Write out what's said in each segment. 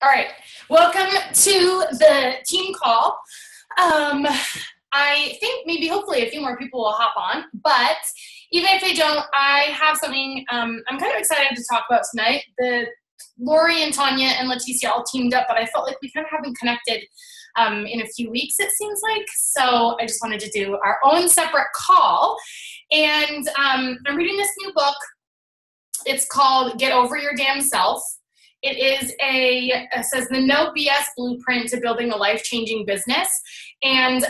All right, welcome to the team call. I think maybe hopefully a few more people will hop on, but even if they don't, I have something I'm kind of excited to talk about tonight. Lori and Tanya and Leticia all teamed up, but I felt like we kind of haven't connected in a few weeks, it seems like. So I just wanted to do our own separate call. And I'm reading this new book. It's called Get Over Your Damn Self. It says the No BS Blueprint to Building a Life-Changing Business. And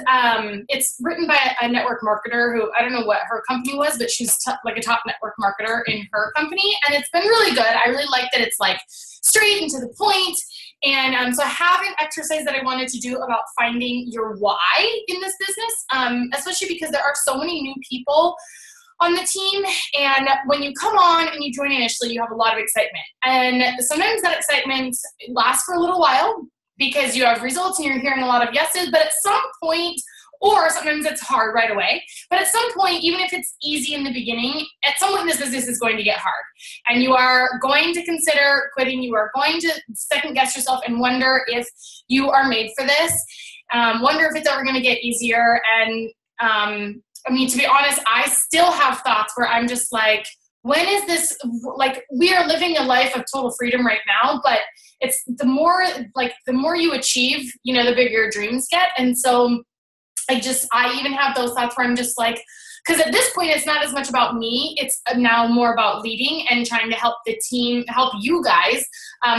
it's written by a network marketer who, I don't know what her company was, but she's like a top network marketer in her company. And it's been really good. I really like that it's like straight and to the point. And so I have an exercise that I wanted to do about finding your why in this business, especially because there are so many new people on the team, and when you come on and you join initially, you have a lot of excitement. And sometimes that excitement lasts for a little while because you have results and you're hearing a lot of yeses, but at some point, or sometimes it's hard right away, but at some point, even if it's easy in the beginning, at some point this business is going to get hard. And you are going to consider quitting, you are going to second guess yourself and wonder if you are made for this, wonder if it's ever gonna get easier. And I mean, to be honest, I still have thoughts where I'm just like, when is this, like, we are living a life of total freedom right now, but it's the more you achieve, you know, the bigger your dreams get. And so I even have those thoughts where I'm just like, because at this point, it's not as much about me. It's now more about leading and trying to help the team, help you guys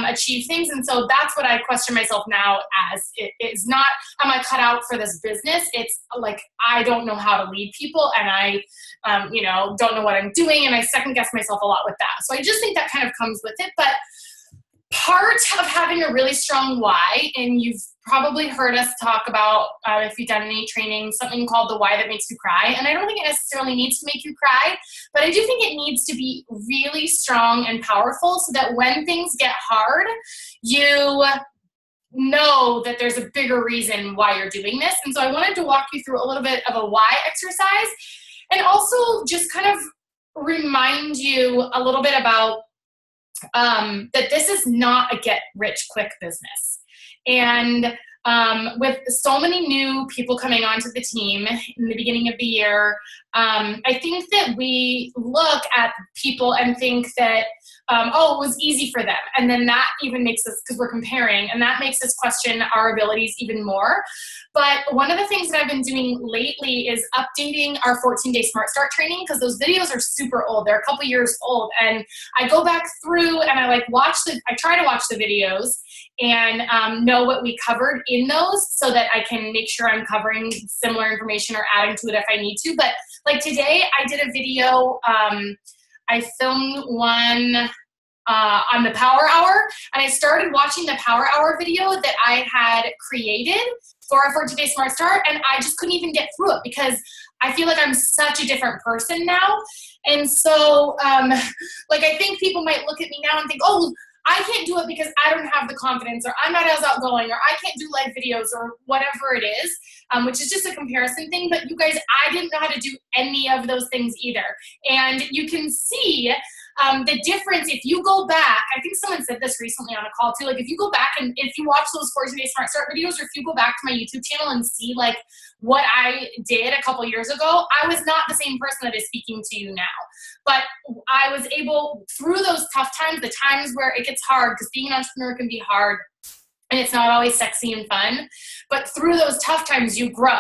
achieve things. And so that's what I question myself now as. It's not, am I cut out for this business? It's like, I don't know how to lead people, and I, don't know what I'm doing, and I second guess myself a lot with that. So I just think that kind of comes with it. But part of having a really strong why, and you've probably heard us talk about, if you've done any training, something called the why that makes you cry. And I don't think it necessarily needs to make you cry, but I do think it needs to be really strong and powerful so that when things get hard, you know that there's a bigger reason why you're doing this. And so I wanted to walk you through a little bit of a why exercise, and also just kind of remind you a little bit about that this is not a get-rich-quick business. And with so many new people coming onto the team in the beginning of the year, I think that we look at people and think that, it was easy for them. And then that even makes us, because we're comparing, and that makes us question our abilities even more. But one of the things that I've been doing lately is updating our 14-day Smart Start training, because those videos are super old. They're a couple years old. And I go back through and I try to watch the videos and know what we covered in those so that I can make sure I'm covering similar information or adding to it if I need to. But like today, I did a video, I filmed one on the Power Hour, and I started watching the Power Hour video that I had created for our 14-day Smart Start, and I just couldn't even get through it because I feel like I'm such a different person now. And so, I think people might look at me now and think, oh, I can't do it because I don't have the confidence, or I'm not as outgoing, or I can't do live videos, or whatever it is, which is just a comparison thing. But you guys, I didn't know how to do any of those things either. And you can see the difference if you go back. I think someone said this recently on a call too. Like, if you go back and if you watch those 14-day Smart Start videos, or if you go back to my YouTube channel and see like what I did a couple years ago, I was not the same person that is speaking to you now. But I was able, through those tough times, the times where it gets hard, because being an entrepreneur can be hard and it's not always sexy and fun, but through those tough times you grow.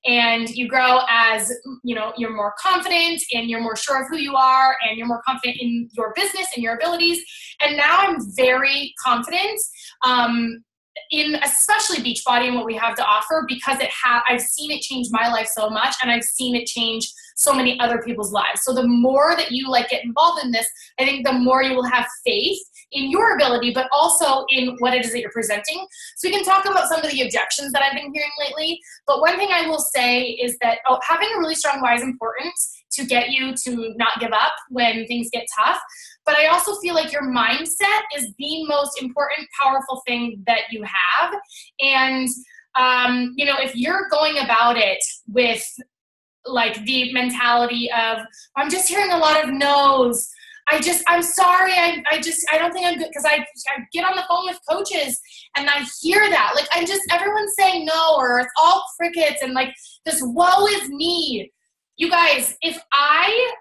And you grow as, you're more confident, and you're more sure of who you are, and you're more confident in your business and your abilities. And now I'm very confident in especially Beachbody and what we have to offer, because I've seen it change my life so much, and I've seen it change so many other people's lives. So the more that you get involved in this, I think the more you will have faith in your ability, but also in what it is that you're presenting. So we can talk about some of the objections that I've been hearing lately. But one thing I will say is that having a really strong why is important to get you to not give up when things get tough. But I also feel like your mindset is the most important, powerful thing that you have. And, if you're going about it with like the mentality of, I'm just hearing a lot of no's, I'm sorry. I don't think I'm good. Cause I get on the phone with coaches and I hear that. Like, everyone's saying no, or it's all crickets and like this woe is me. You guys, I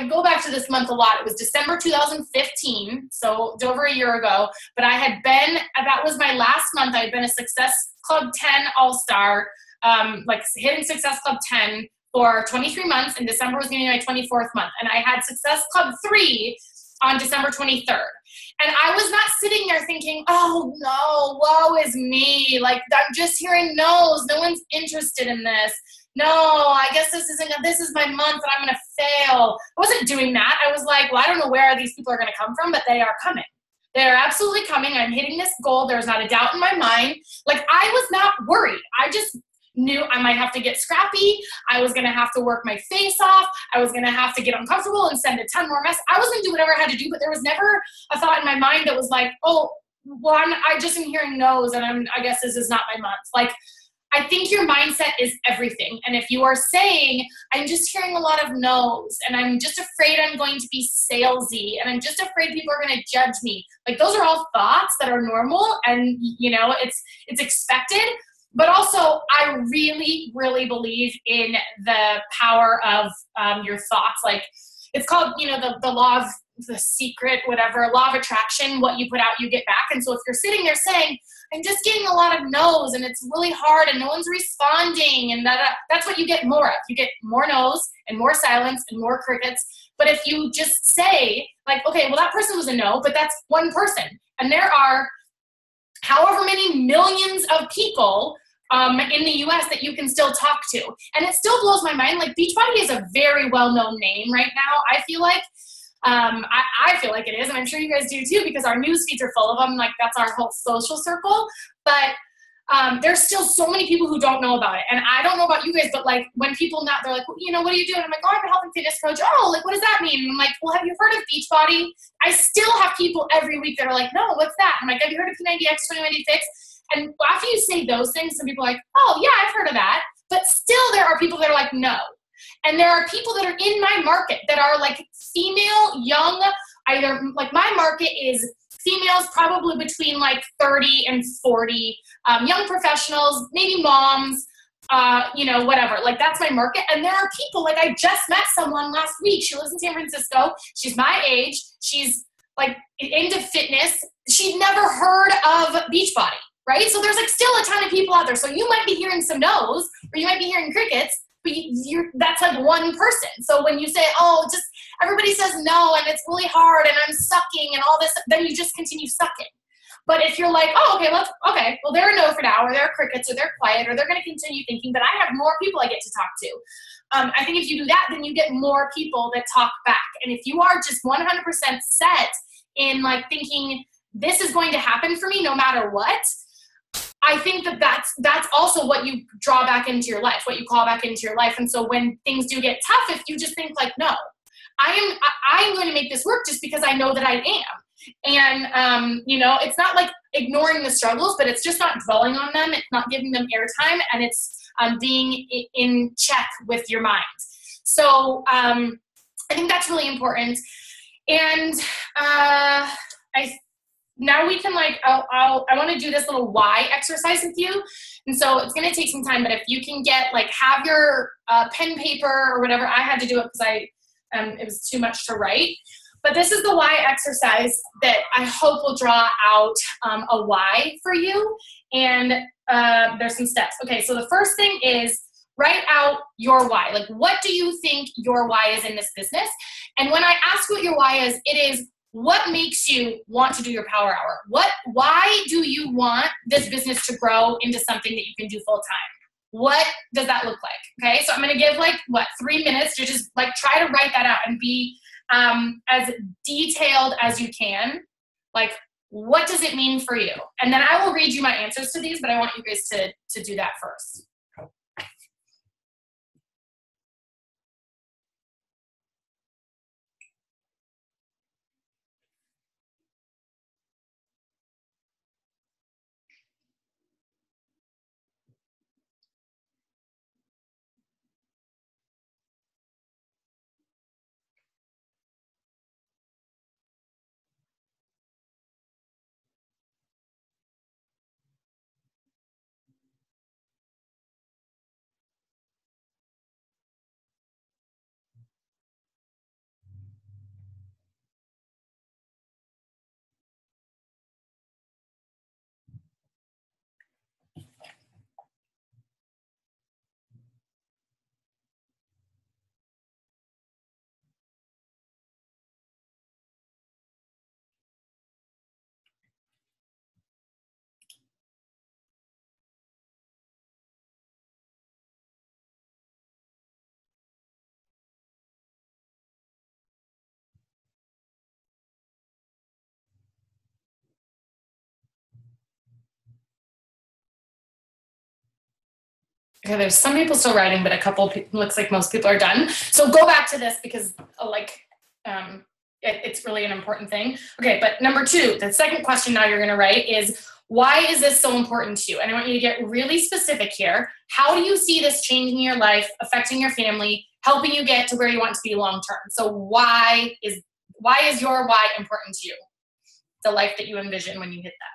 go back to this month a lot. It was December 2015, so it's over a year ago. But that was my last month. I had been a Success Club 10 All-Star, like hitting Success Club 10 for 23 months, and December was going to be my 24th month. And I had Success Club 3 on December 23rd. And I was not sitting there thinking, oh no, woe is me. Like, I'm just hearing no's. No one's interested in this. No, I guess this is my month and I'm going to fail. I wasn't doing that. I was like, well, I don't know where these people are going to come from, but they are coming. They are absolutely coming. I'm hitting this goal. There's not a doubt in my mind. Like, I was not worried. I just knew I might have to get scrappy. I was going to have to work my face off. I was going to have to get uncomfortable and send a ton more mess. I was going to do whatever I had to do, but there was never a thought in my mind that was like, oh, well, I just am hearing no's and I guess this is not my month. Like, I think your mindset is everything. And if you are saying, I'm just hearing a lot of no's and I'm just afraid I'm going to be salesy and I'm just afraid people are going to judge me. Like, those are all thoughts that are normal and, it's expected. But also, I really, really believe in the power of your thoughts. Like, it's called, the law of the secret, whatever, law of attraction. What you put out, you get back. And so if you're sitting there saying, I'm just getting a lot of no's and it's really hard and no one's responding, and that's what you get more of. You get more no's and more silence and more crickets. But if you just say, like, okay, well, that person was a no, but that's one person. And there are however many millions of people in the US that you can still talk to. And it still blows my mind. Like, Beachbody is a very well-known name right now, I feel like. I feel like it is, and I'm sure you guys do too, because our news feeds are full of them. Like, that's our whole social circle. But there's still so many people who don't know about it. And I don't know about you guys, but like, when people they're like, well, what are you doing? I'm like, oh, I'm a health and fitness coach. Oh, like, what does that mean? And I'm like, well, have you heard of Beachbody? I still have people every week that are like, no, what's that? I'm like, have you heard of P90X, 2096? And after you say those things, some people are like, oh yeah, I've heard of that. But still there are people that are like, no. And there are people that are in my market that are like female, young, either like my market is females probably between like 30 and 40, young professionals, maybe moms, whatever. Like, that's my market. And there are people, like, I just met someone last week. She lives in San Francisco. She's my age. She's like into fitness. She'd never heard of Beachbody, right? So there's like still a ton of people out there. So you might be hearing some no's or you might be hearing crickets, but that's like one person. So when you say, oh, just everybody says no and it's really hard and I'm sucking and all this, then you just continue sucking. But if you're like, oh, okay, well, they're a no for now, or they're crickets, or they're quiet, or they're going to continue thinking, but I have more people I get to talk to. I think if you do that, then you get more people that talk back. And if you are just 100% set in like thinking this is going to happen for me no matter what, I think that's also what you draw back into your life, what you call back into your life. And so when things do get tough, if you just think like, no, I'm going to make this work just because I know that I am. And, it's not like ignoring the struggles, but it's just not dwelling on them. It's not giving them airtime, and it's being in check with your mind. So I think that's really important. And now we can I want to do this little why exercise with you. And so it's going to take some time, but if you can have your pen, paper, or whatever. I had to do it because it was too much to write. But this is the why exercise that I hope will draw out a why for you. And there's some steps. Okay, so the first thing is write out your why. Like, what do you think your why is in this business? And when I ask what your why is, it is what makes you want to do your power hour? Why do you want this business to grow into something that you can do full time? What does that look like? Okay, so I'm going to give 3 minutes to just try to write that out and be as detailed as you can. Like, what does it mean for you? And then I will read you my answers to these, but I want you guys to do that first. Okay, there's some people still writing, but a couple looks like most people are done. So go back to this because it's really an important thing. Okay, but number 2, the second question now you're gonna write is, why is this so important to you? And I want you to get really specific here. How do you see this changing your life, affecting your family, helping you get to where you want to be long term? So why is your why important to you? The life that you envision when you hit that.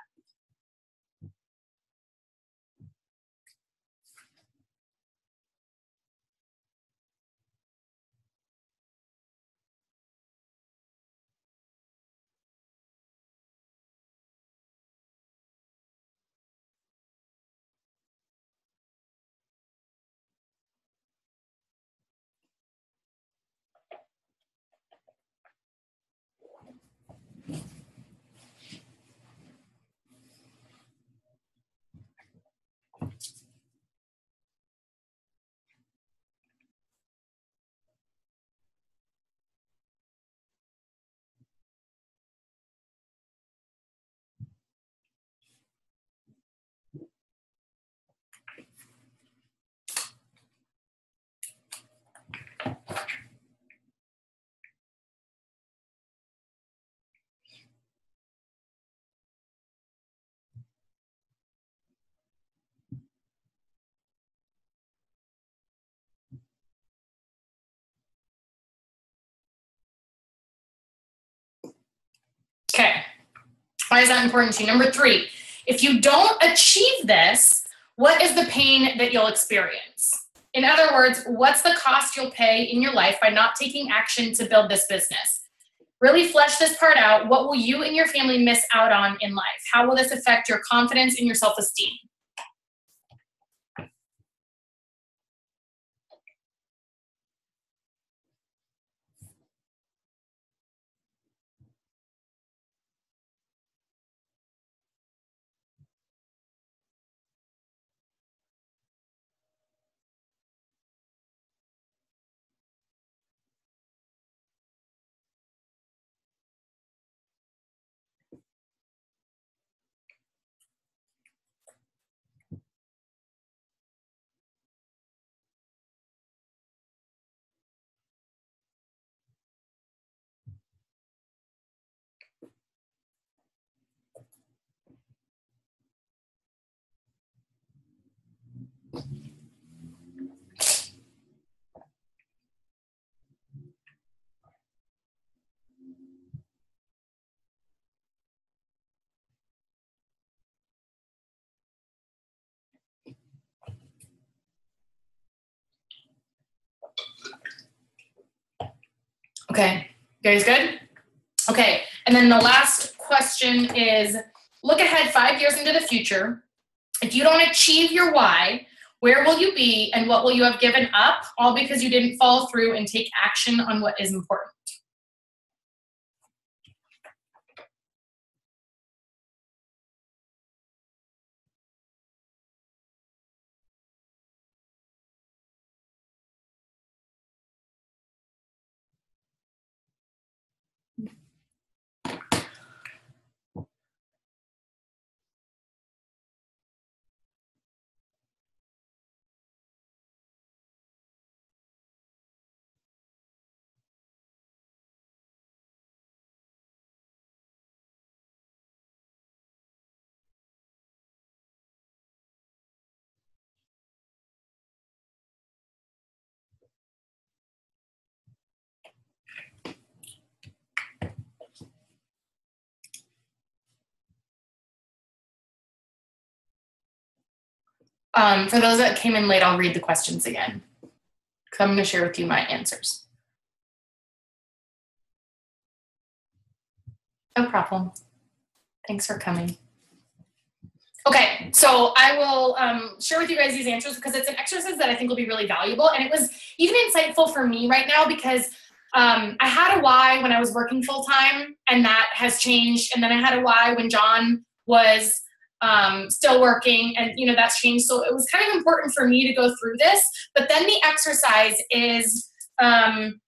Okay, why is that important to you? Number 3, if you don't achieve this, what is the pain that you'll experience? In other words, what's the cost you'll pay in your life by not taking action to build this business? Really flesh this part out. What will you and your family miss out on in life? How will this affect your confidence and your self-esteem? Okay, you guys good? Okay, and then the last question is, look ahead 5 years into the future. If you don't achieve your why, where will you be and what will you have given up, all because you didn't follow through and take action on what is important? For those that came in late, I'll read the questions again, because I'm going to share with you my answers. No problem. Thanks for coming. Okay, so I will share with you guys these answers because it's an exercise that I think will be really valuable. And it was even insightful for me right now because I had a why when I was working full time, and that has changed. And then I had a why when John was still working, and that's changed. So it was kind of important for me to go through this. But then the exercise is really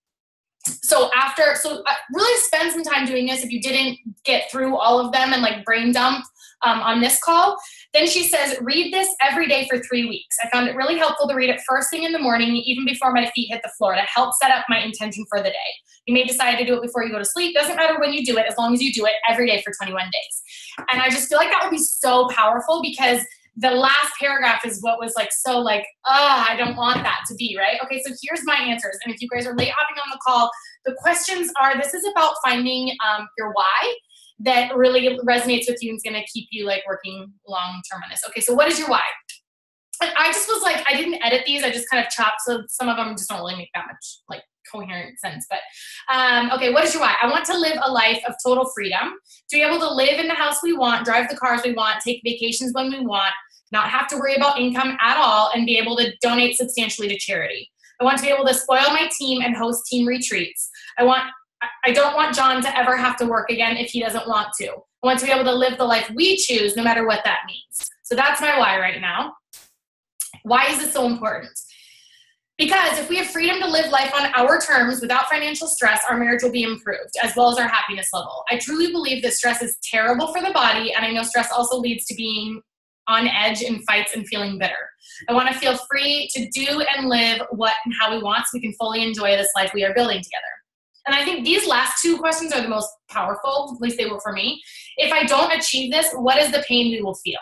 spend some time doing this if you didn't get through all of them and like brain dump on this call. Then she says, read this every day for 3 weeks. I found it really helpful to read it first thing in the morning, even before my feet hit the floor, to help set up my intention for the day. You may decide to do it before you go to sleep. Doesn't matter when you do it, as long as you do it every day for 21 days. And I just feel like that would be so powerful, because the last paragraph is what was like, so like, I don't want that to be, right? Okay, so here's my answers. And if you guys are late hopping on the call, the questions are, this is about finding your why that really resonates with you and is going to keep you like working long-term on this. Okay, so what is your why? And I just was like, I didn't edit these. I just kind of chopped. So some of them just don't really make that much like coherent sense. But okay, what is your why? I want to live a life of total freedom, to be able to live in the house we want, drive the cars we want, take vacations when we want, not have to worry about income at all, and be able to donate substantially to charity. I want to be able to spoil my team and host team retreats. I don't want John to ever have to work again if he doesn't want to. I want to be able to live the life we choose, no matter what that means. So that's my why right now. Why is this so important? Because if we have freedom to live life on our terms without financial stress, our marriage will be improved, as well as our happiness level. I truly believe that stress is terrible for the body, and I know stress also leads to being on edge in fights and feeling bitter. I want to feel free to do and live what and how we want, so we can fully enjoy this life we are building together. And I think these last two questions are the most powerful, at least they were for me. If I don't achieve this, what is the pain we will feel?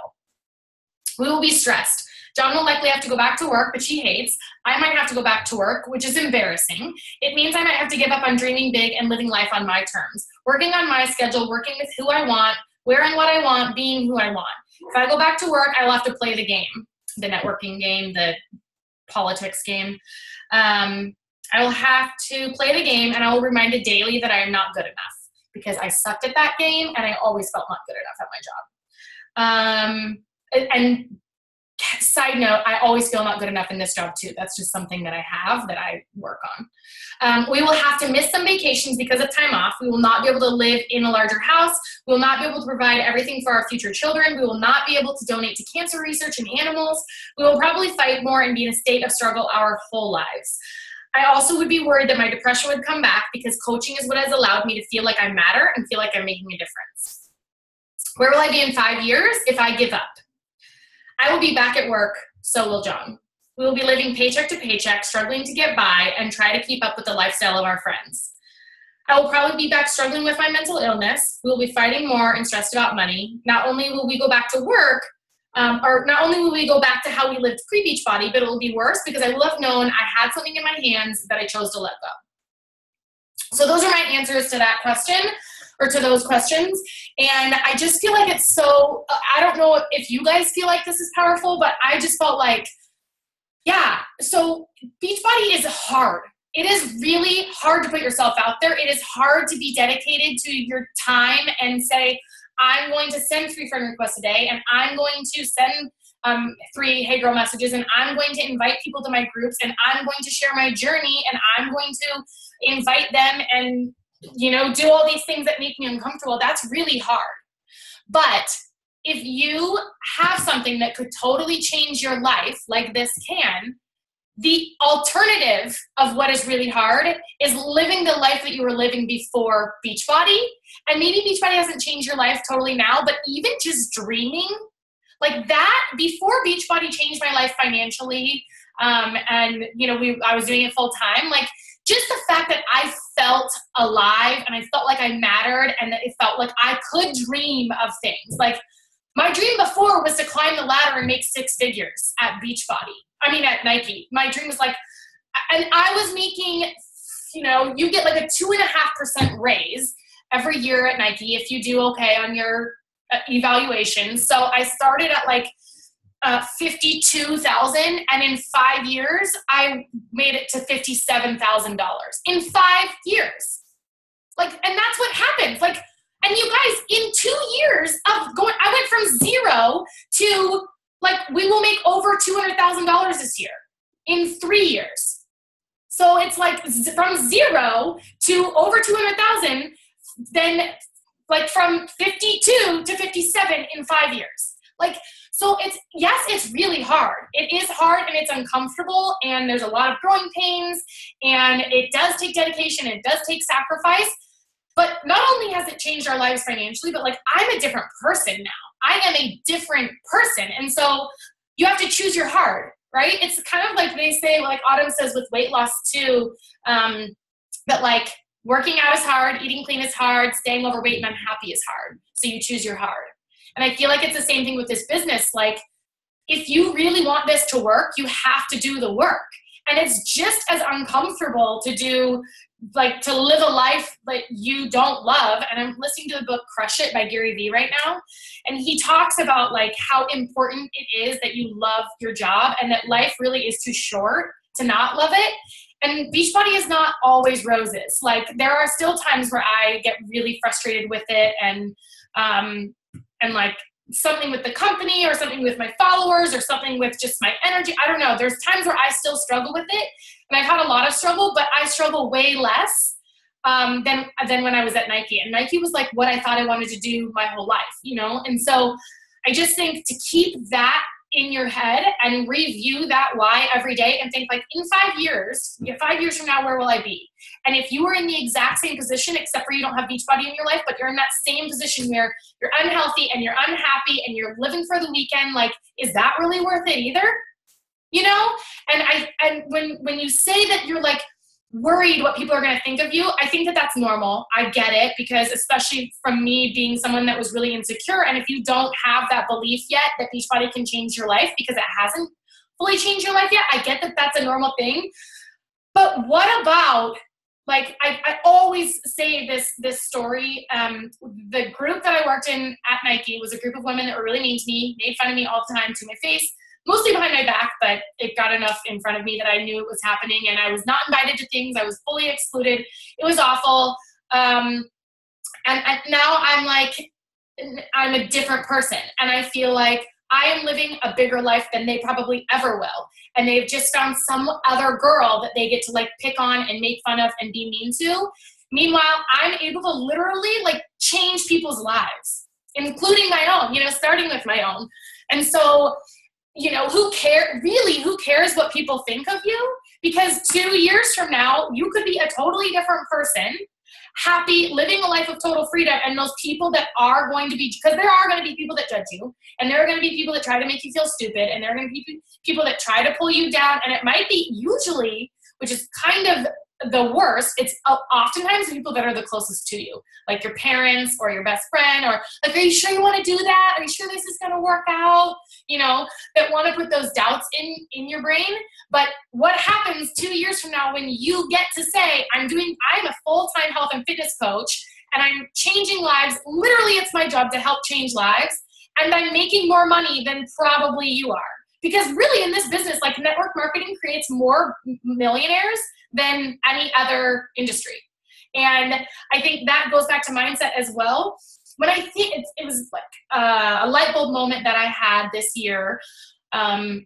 We will be stressed. John will likely have to go back to work, which he hates. I might have to go back to work, which is embarrassing. It means I might have to give up on dreaming big and living life on my terms, working on my schedule, working with who I want, wearing what I want, being who I want. If I go back to work, I will have to play the game, the networking game, the politics game. I will have to play the game, and I will remind it daily that I am not good enough, because I sucked at that game and I always felt not good enough at my job. And side note, I always feel not good enough in this job too. That's just something that I have that I work on. We will have to miss some vacations because of time off. We will not be able to live in a larger house. We will not be able to provide everything for our future children. We will not be able to donate to cancer research and animals. We will probably fight more and be in a state of struggle our whole lives. I also would be worried that my depression would come back, because coaching is what has allowed me to feel like I matter and feel like I'm making a difference. Where will I be in 5 years if I give up? I will be back at work, so will John. We will be living paycheck to paycheck, struggling to get by and try to keep up with the lifestyle of our friends. I will probably be back struggling with my mental illness. We will be fighting more and stressed about money. Not only will we go back to work, or not only will we go back to how we lived pre-Beachbody, but it will be worse, because I will have known I had something in my hands that I chose to let go. So those are my answers to that question, or to those questions. And I just feel like it's so, I don't know if you guys feel like this is powerful, but I just felt like, yeah, so Beachbody is hard. It is really hard to put yourself out there. It is hard to be dedicated to your time and say, I'm going to send 3 friend requests a day, and I'm going to send 3 hey girl messages, and I'm going to invite people to my groups, and I'm going to share my journey, and I'm going to invite them and, you know, do all these things that make me uncomfortable. That's really hard. But if you have something that could totally change your life, like this can, the alternative of what is really hard is living the life that you were living before Beachbody. And maybe Beachbody hasn't changed your life totally now, but even just dreaming like that, before Beachbody changed my life financially, and you know, I was doing it full time, like just the fact that I felt alive and I felt like I mattered, and that it felt like I could dream of things. Like my dream before was to climb the ladder and make 6 figures at Beachbody. I mean, at Nike. My dream was like, and I was making, you know, you get like a 2.5% raise every year at Nike if you do okay on your evaluation. So I started at like $52,000, and in 5 years I made it to $57,000 in 5 years. Like, and that's what happens. Like, and you guys, in 2 years of going, I went from 0 to like, we will make over $200,000 this year in 3 years. So it's like from 0 to over 200,000, then like from 52 to 57 in 5 years. Like, so it's, yes, it's really hard. It is hard and it's uncomfortable, and there's a lot of growing pains, and it does take dedication, it does take sacrifice. But not only has it changed our lives financially, but like I'm a different person now. I am a different person. And so you have to choose your hard, right? It's kind of like they say, like Autumn says with weight loss too, that like working out is hard, eating clean is hard, staying overweight and unhappy is hard. So you choose your hard. And I feel like it's the same thing with this business. Like, if you really want this to work, you have to do the work. And it's just as uncomfortable to do, like, to live a life that you don't love. And I'm listening to the book Crush It by Gary Vee right now. And he talks about like how important it is that you love your job and that life really is too short to not love it. And Beachbody is not always roses. Like, there are still times where I get really frustrated with it and like something with the company or something with my followers or something with just my energy. I don't know. There's times where I still struggle with it. And I've had a lot of struggle, but I struggle way less than when I was at Nike. And Nike was like what I thought I wanted to do my whole life, you know? And so I just think to keep that in your head and review that why every day and think like, in 5 years, 5 years from now, where will I be? And if you were in the exact same position, except for you don't have Beachbody in your life, but you're in that same position where you're unhealthy and you're unhappy and you're living for the weekend, like, is that really worth it either? You know? And when you say that you're like worried what people are going to think of you, I think that that's normal. I get it, because especially from me being someone that was really insecure. And if you don't have that belief yet that Beachbody can change your life, because it hasn't fully changed your life yet, I get that that's a normal thing. But what about, like, I always say this story. The group that I worked in at Nike was a group of women that were really mean to me, made fun of me all the time to my face, mostly behind my back, but it got enough in front of me that I knew it was happening, and I was not invited to things. I was fully excluded. It was awful. And now I'm like, I'm a different person, and I feel like I am living a bigger life than they probably ever will. And they've just found some other girl that they get to like pick on and make fun of and be mean to. Meanwhile, I'm able to literally like change people's lives, including my own, you know, starting with my own. And so, you know, who cares what people think of you? Because 2 years from now, you could be a totally different person, happy, living a life of total freedom. And those people that are going to be, because there are going to be people that judge you, and there are going to be people that try to make you feel stupid, and there are going to be people that try to pull you down. And it might be usually, which is kind of the worst, it's oftentimes the people that are the closest to you, like your parents or your best friend, or like, are you sure you want to do that? Are you sure this is going to work out? You know, that want to put those doubts in your brain. But what happens 2 years from now when you get to say, I'm a full-time health and fitness coach, and I'm changing lives. Literally, it's my job to help change lives, and I'm making more money than probably you are. Because really in this business, like, network marketing creates more millionaires than any other industry. And I think that goes back to mindset as well. But I think it was like a light bulb moment that I had this year,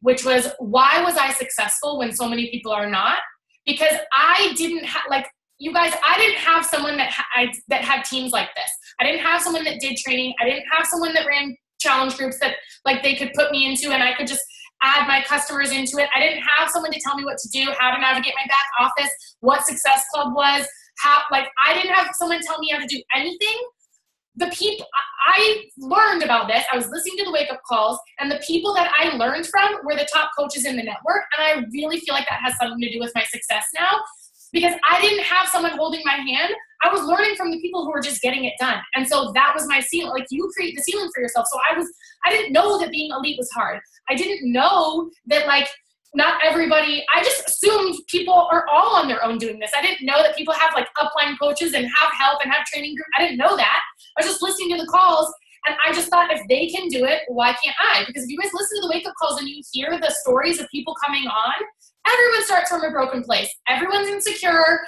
which was, why was I successful when so many people are not? Because I didn't have, like, you guys, I didn't have someone that had teams like this. I didn't have someone that did training. I didn't have someone that ran challenge groups that, like, they could put me into and I could just add my customers into it. I didn't have someone to tell me what to do, how to navigate my back office, what Success Club was, I didn't have someone tell me how to do anything. The people, I learned about this. I was listening to the wake-up calls, and the people that I learned from were the top coaches in the network. And I really feel like that has something to do with my success now, because I didn't have someone holding my hand. I was learning from the people who were just getting it done. And so that was my ceiling. Like, you create the ceiling for yourself. So I didn't know that being elite was hard. I didn't know that, like, not everybody, I just assumed people are all on their own doing this. I didn't know that people have, like, upline coaches and have help and have training groups. I didn't know that. I was just listening to the calls, and I just thought, if they can do it, why can't I? Because if you guys listen to the wake-up calls and you hear the stories of people coming on, everyone starts from a broken place. Everyone's insecure.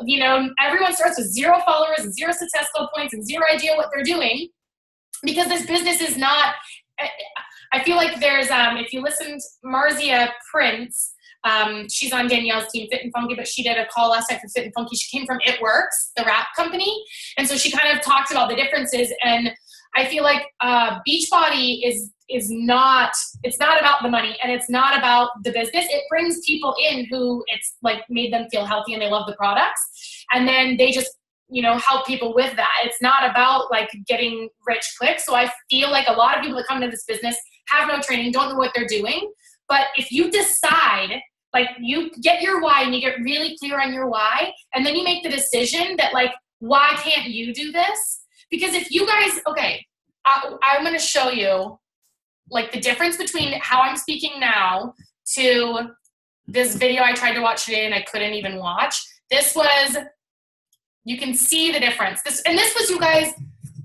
You know, everyone starts with 0 followers and 0 Success Club points and 0 idea what they're doing, because this business is not, I feel like there's, if you listened, Marzia Prince, she's on Danielle's team, Fit and Funky, but she did a call last night for Fit and Funky. She came from It Works, the rap company. And so she kind of talks about the differences. And I feel like Beachbody is not, it's not about the money, and it's not about the business. It brings people in who it's like made them feel healthy and they love the products. And then they just you know, help people with that. It's not about like getting rich quick. So I feel like a lot of people that come into this business have no training, don't know what they're doing. But if you decide, like you get your why and you get really clear on your why, and then you make the decision that like, why can't you do this? Because if you guys, okay, I'm going to show you like the difference between how I'm speaking now to this video I tried to watch today and I couldn't even watch. This was, you can see the difference. This was, you guys,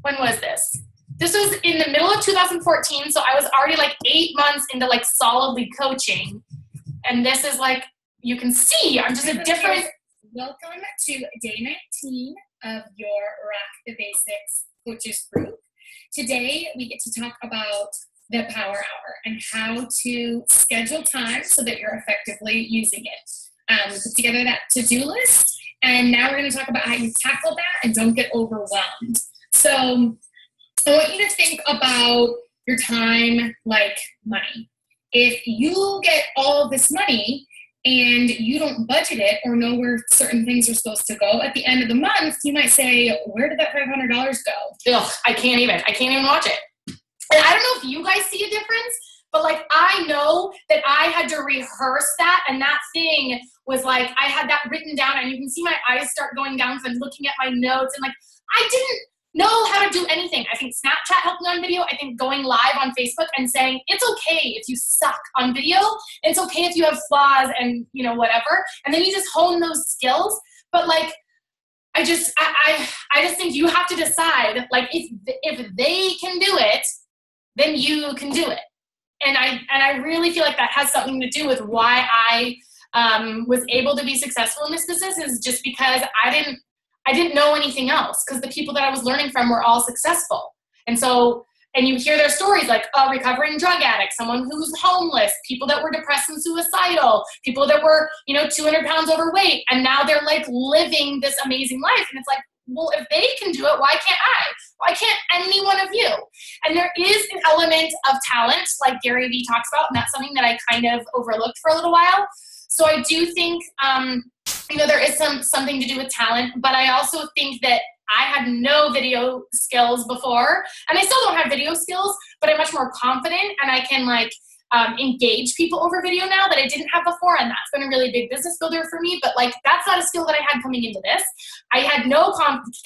when was this? This was in the middle of 2014, so I was already like 8 months into like solidly coaching. And this is like, you can see, I'm just a different. Welcome to day 19 of your Rock the Basics Coaches Group. Today, we get to talk about the Power Hour and how to schedule time so that you're effectively using it. Put together that to-do list, and now we're going to talk about how you tackle that and don't get overwhelmed. So I want you to think about your time like money. If you get all this money and you don't budget it or know where certain things are supposed to go, at the end of the month, you might say, where did that $500 go? Ugh, I can't even watch it. And I don't know if you guys see a difference, but like I know that I had to rehearse that, and that thing was like, I had that written down, and you can see my eyes start going down because I'm looking at my notes, and like I didn't know how to do anything. I think Snapchat helped me on video. I think going live on Facebook and saying it's okay if you suck on video, it's okay if you have flaws and you know whatever, and then you just hone those skills. But like I just think you have to decide, like if they can do it, then you can do it. And I really feel like that has something to do with why I was able to be successful in this business, is just because I didn't know anything else, because the people that I was learning from were all successful. And so, and you hear their stories like a recovering drug addict, someone who's homeless, people that were depressed and suicidal, people that were, 200 pounds overweight, and now they're like living this amazing life. And it's like, well, if they can do it, why can't I? Why can't any one of you? And there is an element of talent, like Gary Vee talks about, and that's something that I kind of overlooked for a little while. So I do think, there is something to do with talent, but I also think that I had no video skills before, and I still don't have video skills, but I'm much more confident, and I can engage people over video now that I didn't have before, and that's been a really big business builder for me. But like that's not a skill that I had coming into this. I had no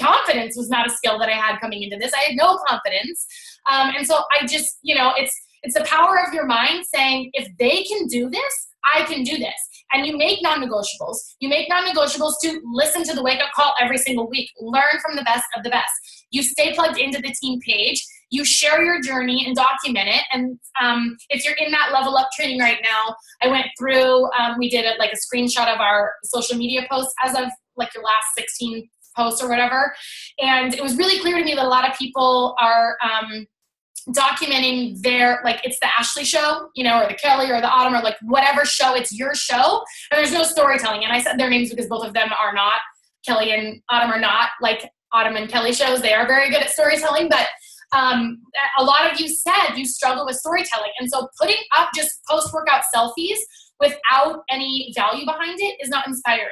confidence was not a skill that I had coming into this. I had no confidence, and so I just it's the power of your mind saying, if they can do this, I can do this. And you make non-negotiables. You make non-negotiables to listen to the wake-up call every single week. Learn from the best of the best. You stay plugged into the team page. You share your journey and document it. And if you're in that level up training right now, I went through, we did a screenshot of our social media posts as of like your last 16 posts or whatever. And it was really clear to me that a lot of people are documenting their, it's the Ashley show, or the Kelly or the Autumn or whatever show, it's your show. And there's no storytelling. And I said their names because both of them are not, Kelly and Autumn are not like Autumn and Kelly shows. They are very good at storytelling, but a lot of you said you struggle with storytelling. And so putting up just post-workout selfies without any value behind it is not inspiring.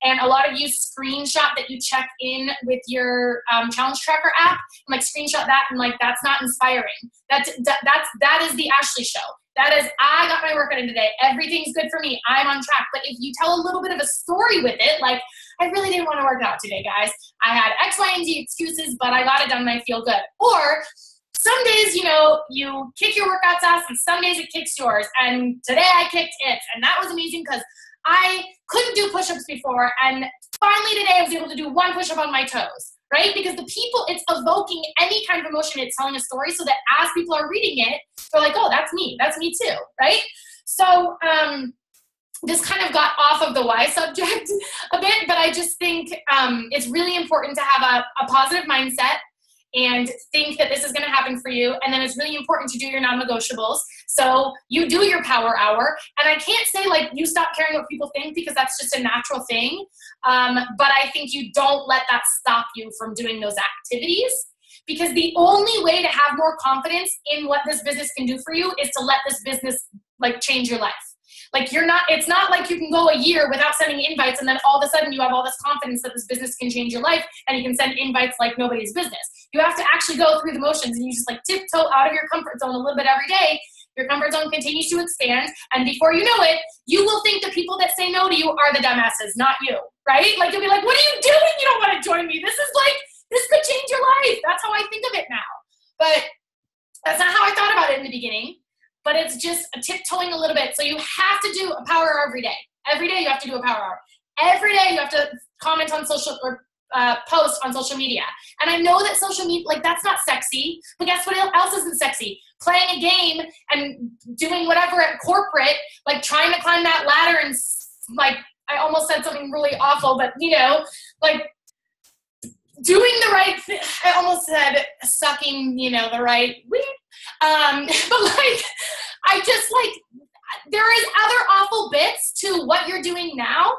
And a lot of you screenshot that you check in with your challenge tracker app, and screenshot that, and that's not inspiring. That is the Ashley show. That is, I got my workout in today. Everything's good for me. I'm on track. But if you tell a little bit of a story with it, I really didn't want to work out today, guys. I had X, Y, and Z excuses, but I got it done and I feel good. Or some days, you kick your workout's ass, and some days it kicks yours. And today I kicked it, and that was amazing because I couldn't do push-ups before, and finally today I was able to do one push-up on my toes, right? Because the people, it's evoking any kind of emotion. It's telling a story so that as people are reading it, they're like, oh, that's me too, right? So this kind of got off of the why subject a bit, but I just think it's really important to have a positive mindset and think that this is going to happen for you. And then it's really important to do your non-negotiables. So you do your power hour. And I can't say you stop caring what people think, because that's just a natural thing. But I think you don't let that stop you from doing those activities, because the only way to have more confidence in what this business can do for you is to let this business change your life. Like it's not like you can go a year without sending invites and then all of a sudden you have all this confidence that this business can change your life and you can send invites like nobody's business. You have to actually go through the motions, and you just like tiptoe out of your comfort zone a little bit every day. Your comfort zone continues to expand, and before you know it, you will think the people that say no to you are the dumbasses, not you, right? Like you'll be like, what are you doing? You don't want to join me. This could change your life. That's how I think of it now. But that's not how I thought about it in the beginning. But it's just tiptoeing a little bit. So you have to do a power hour every day. Every day you have to do a power hour. Every day you have to comment on social or post on social media. And I know that social media, like that's not sexy, but guess what else isn't sexy? Playing a game and doing whatever at corporate, like trying to climb that ladder and like, I almost said something really awful, but you know, like doing the right thing. I almost said sucking, you know, the right weed. But like, I just like, there is other awful bits to what you're doing now.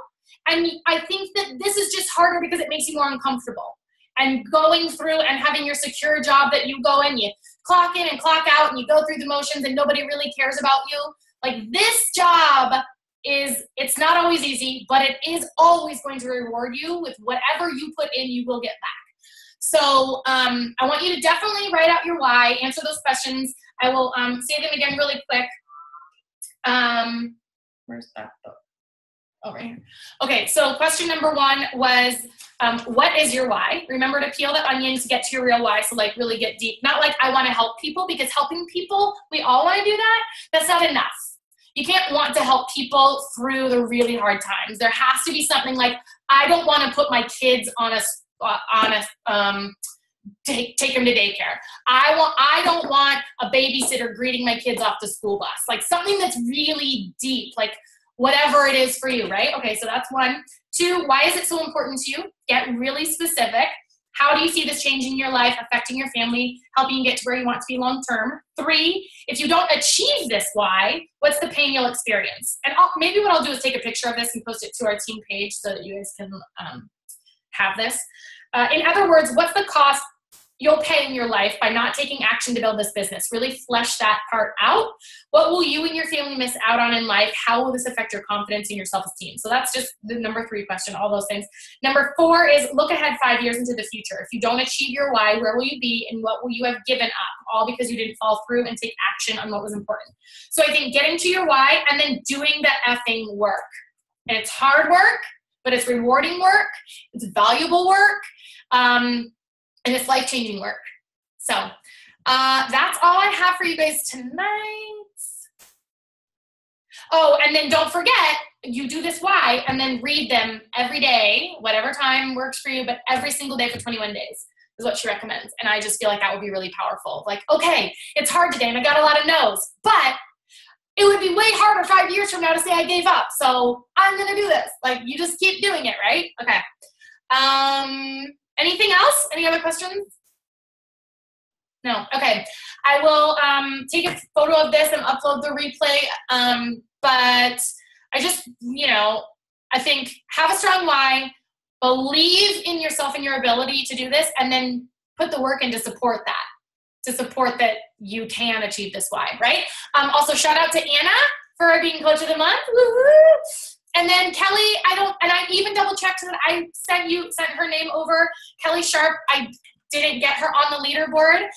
And I think that this is just harder because it makes you more uncomfortable. And going through and having your secure job that you go in, you clock in and clock out and you go through the motions and nobody really cares about you. Like this job it's not always easy, but it is always going to reward you with whatever you put in, you will get back. So I want you to definitely write out your why, answer those questions. I will say them again really quick. Where's that book? Oh, right here. Okay, so question number 1 was, what is your why? Remember to peel the onion to get to your real why, so like really get deep. Not like I want to help people, because helping people, we all want to do that. That's not enough. You can't want to help people through the really hard times. There has to be something like, I don't want to put my kids on take them to daycare. I don't want a babysitter greeting my kids off the school bus. Like something that's really deep, like whatever it is for you, right? Okay, so that's 1. 2, why is it so important to you? Get really specific. How do you see this changing your life, affecting your family, helping you get to where you want to be long term? 3, if you don't achieve this why, what's the pain you'll experience? And maybe what I'll do is take a picture of this and post it to our team page so that you guys can have this. In other words, what's the cost you'll pay in your life by not taking action to build this business? Really flesh that part out. What will you and your family miss out on in life? How will this affect your confidence and your self-esteem? So that's just the number 3 question, all those things. Number 4 is look ahead 5 years into the future. If you don't achieve your why, where will you be and what will you have given up? All because you didn't follow through and take action on what was important. So I think getting to your why and then doing the effing work. And it's hard work, but it's rewarding work. It's valuable work. And it's life-changing work. So that's all I have for you guys tonight. Oh, and then don't forget, you do this why, and then read them every day, whatever time works for you, but every single day for 21 days is what she recommends. And I just feel like that would be really powerful. Like, okay, it's hard today, and I got a lot of no's, but it would be way harder 5 years from now to say I gave up. So I'm going to do this. Like, you just keep doing it, right? Okay. Anything else? Any other questions? No. Okay. I will take a photo of this and upload the replay. But I just, I think have a strong why, believe in yourself and your ability to do this, and then put the work in to support that you can achieve this why, right? Also, shout out to Anna for being Coach of the Month. Woo-hoo! And then Kelly, I even double checked that I sent her name over. Kelly Sharp, I didn't get her on the leaderboard,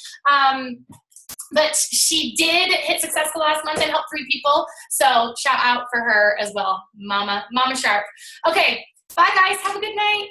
but she did hit successful last month and helped 3 people. So shout out for her as well, Mama Sharp. Okay, bye guys, have a good night.